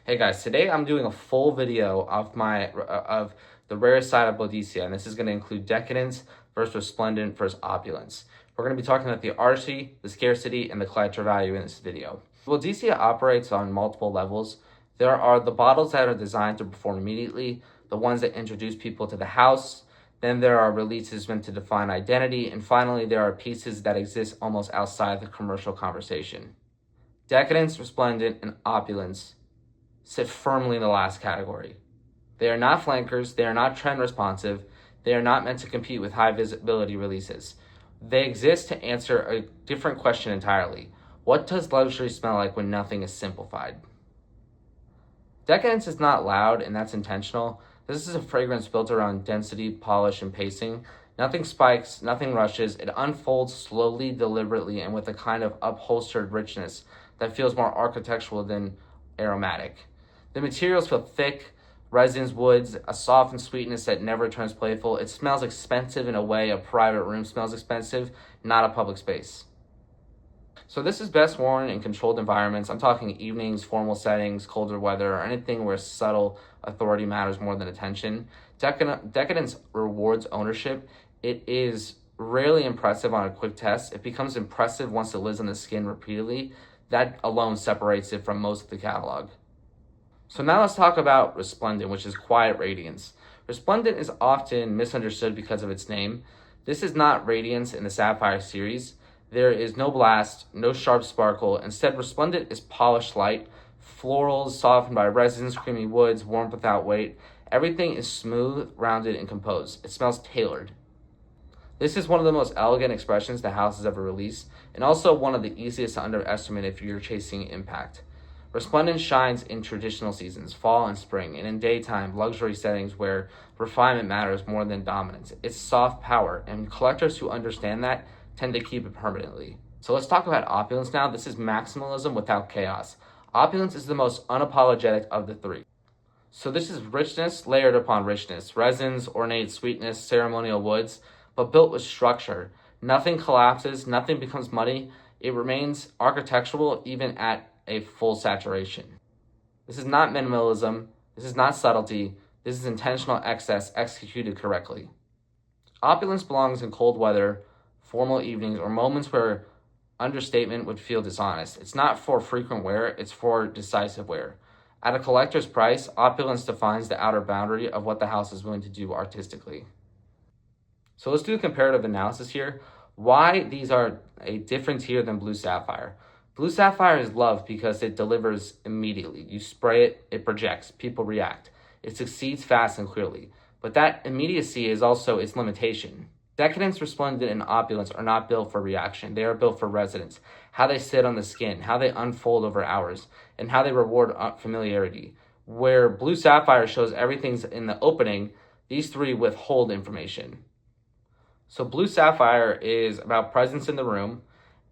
Hey guys, today I'm doing a full video of the rarest side of Boadicea, and this is going to include Decadence versus Resplendent versus Opulence. We're going to be talking about the artistry, the scarcity, and the collector value in this video. Boadicea operates on multiple levels. There are the bottles that are designed to perform immediately, the ones that introduce people to the house. Then there are releases meant to define identity, and finally there are pieces that exist almost outside the commercial conversation. Decadence, Resplendent, and Opulence sit firmly in the last category. They are not flankers, they are not trend responsive, they are not meant to compete with high visibility releases. They exist to answer a different question entirely. What does luxury smell like when nothing is simplified? Decadence is not loud, and that's intentional. This is a fragrance built around density, polish, and pacing. Nothing spikes, nothing rushes. It unfolds slowly, deliberately, and with a kind of upholstered richness that feels more architectural than aromatic. The materials feel thick, resins, woods, a softened sweetness that never turns playful. It smells expensive in a way a private room smells expensive, not a public space. So this is best worn in controlled environments. I'm talking evenings, formal settings, colder weather, or anything where subtle authority matters more than attention. Decadence rewards ownership. It is rarely impressive on a quick test. It becomes impressive once it lives on the skin repeatedly. That alone separates it from most of the catalog. So now let's talk about Resplendent, which is quiet radiance. Resplendent is often misunderstood because of its name. This is not radiance in the Sapphire series. There is no blast, no sharp sparkle. Instead, Resplendent is polished light, florals softened by resins, creamy woods, warmth without weight. Everything is smooth, rounded, and composed. It smells tailored. This is one of the most elegant expressions the house has ever released, and also one of the easiest to underestimate if you're chasing impact. Resplendent shines in traditional seasons, fall and spring, and in daytime, luxury settings where refinement matters more than dominance. It's soft power, and collectors who understand that tend to keep it permanently. So let's talk about Opulence now. This is maximalism without chaos. Opulence is the most unapologetic of the three. So this is richness layered upon richness, resins, ornate sweetness, ceremonial woods, but built with structure. Nothing collapses, nothing becomes muddy. It remains architectural even at a full saturation. This is not minimalism. This is not subtlety. This is intentional excess executed correctly. Opulence belongs in cold weather, formal evenings, or moments where understatement would feel dishonest. It's not for frequent wear, it's for decisive wear. At a collector's price, Opulence defines the outer boundary of what the house is willing to do artistically. So let's do a comparative analysis here. Why these are a different tier than Blue Sapphire. Blue Sapphire is loved because it delivers immediately. You spray it, it projects, people react. It succeeds fast and clearly. But that immediacy is also its limitation. Decadence, Resplendent, and Opulence are not built for reaction. They are built for residence. How they sit on the skin, how they unfold over hours, and how they reward familiarity. Where Blue Sapphire shows everything's in the opening, these three withhold information. So Blue Sapphire is about presence in the room,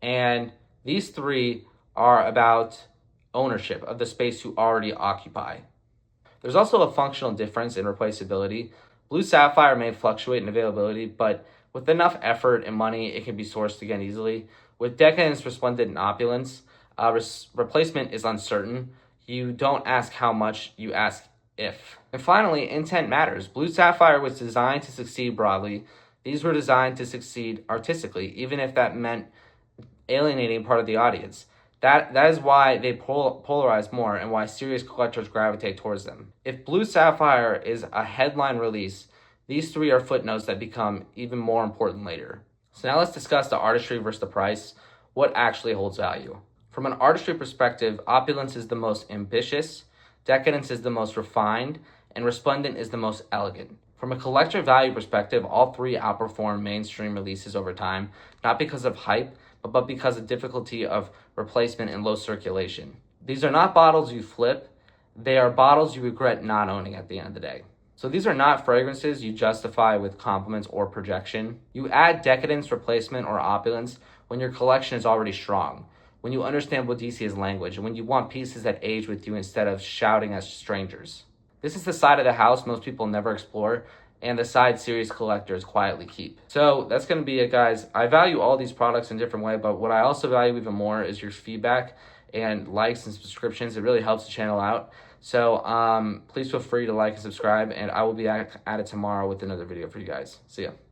and these three are about ownership of the space you already occupy. There's also a functional difference in replaceability. Blue Sapphire may fluctuate in availability, but with enough effort and money, it can be sourced again easily. With Decadence, Resplendent, and Opulence, replacement is uncertain. You don't ask how much, you ask if. And finally, intent matters. Blue Sapphire was designed to succeed broadly. These were designed to succeed artistically, even if that meant alienating part of the audience. That is why they polarize more and why serious collectors gravitate towards them. If Blue Sapphire is a headline release, these three are footnotes that become even more important later. So now let's discuss the artistry versus the price. What actually holds value? From an artistry perspective, Opulence is the most ambitious, Decadence is the most refined, and Resplendent is the most elegant. From a collector value perspective, all three outperform mainstream releases over time, not because of hype, but because of difficulty of replacement and low circulation. These are not bottles you flip, they are bottles you regret not owning at the end of the day. So these are not fragrances you justify with compliments or projection. You add Decadence, Replacement, or Opulence when your collection is already strong, when you understand Boadicia's language, and when you want pieces that age with you instead of shouting at strangers. This is the side of the house most people never explore, and the side serious collectors quietly keep. So that's going to be it, guys. I value all these products in a different way, but what I also value even more is your feedback and likes and subscriptions. It really helps the channel out. So please feel free to like and subscribe, and I will be at it tomorrow with another video for you guys. See ya.